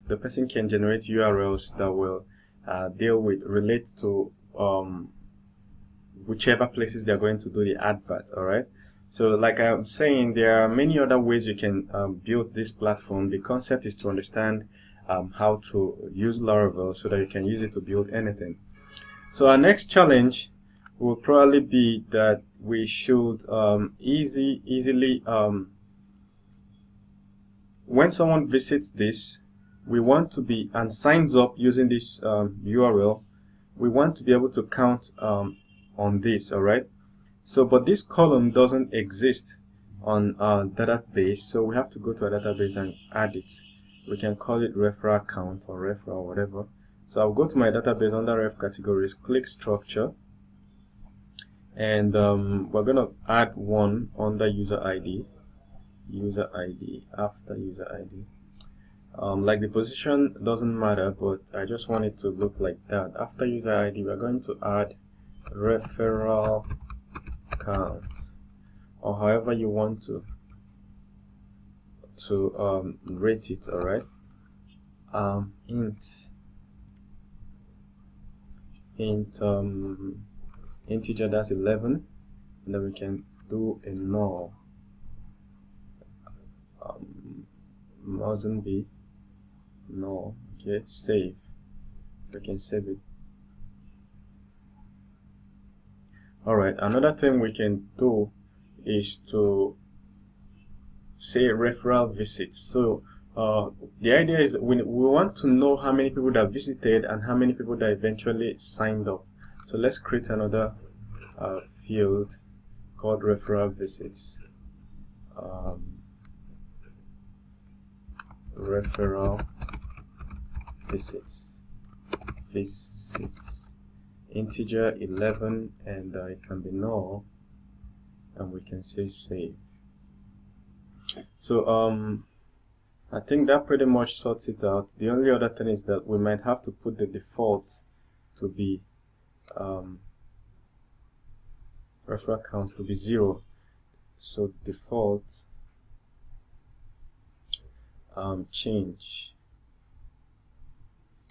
the person can generate URLs that will relate to whichever places they're going to do the advert. Alright, so like I'm saying, there are many other ways you can build this platform. The concept is to understand how to use Laravel so that you can use it to build anything. So our next challenge will probably be that we should easily when someone visits this, we want to be and signs up using this URL, we want to be able to count on this. Alright, so but this column doesn't exist on our database, so we have to go to a database and add it. We can call it referral count or referral, whatever. So I'll go to my database under ref categories, click structure, and we're gonna add one under user ID after user ID. Like the position doesn't matter, but I just want it to look like that. After user ID, we're going to add referral count, or however you want to rate it. Alright, integer, that's 11, and then we can do a null. Mustn't be null. Okay, save. We can save it. Alright, another thing we can do is to say referral visits. So the idea is we want to know how many people that visited and how many people that eventually signed up. So let's create another field called referral visits. Referral visits, integer 11, and it can be null, and we can say save. So I think that pretty much sorts it out. The only other thing is that we might have to put the default to be referral counts to be 0. So default change.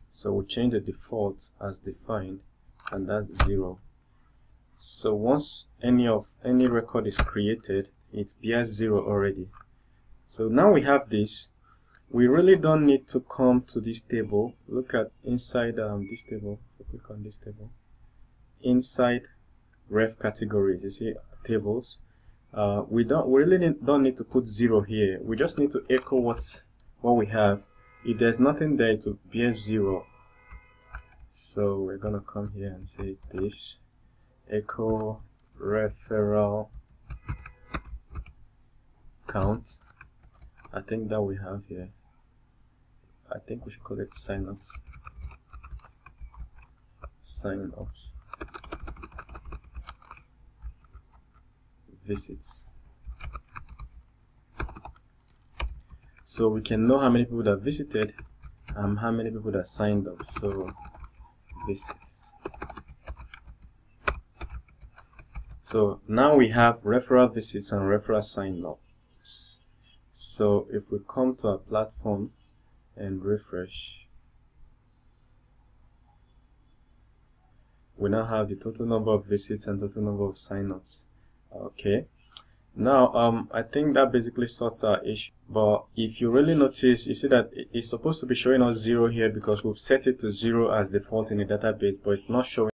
So we'll change the default as defined, and that's 0. So once any record is created, it bears 0 already. So now we have this. We really don't need to come to this table. Look at inside this table. Click on this table. Inside ref categories, you see tables. We really don't need to put 0 here. We just need to echo what we have. If there's nothing there, it will bear 0. So we're gonna come here and say this echo referral count. I think that we have here. I think we should call it signups. Signups visits. So we can know how many people that visited and how many people that signed up. So visits. So now we have referral visits and referral sign-ups. So if we come to our platform and refresh, we now have the total number of visits and total number of sign-ups. Okay. Now I think that basically sorts our issue. But if you really notice, you see that it's supposed to be showing us 0 here because we've set it to 0 as default in the database, but it's not showing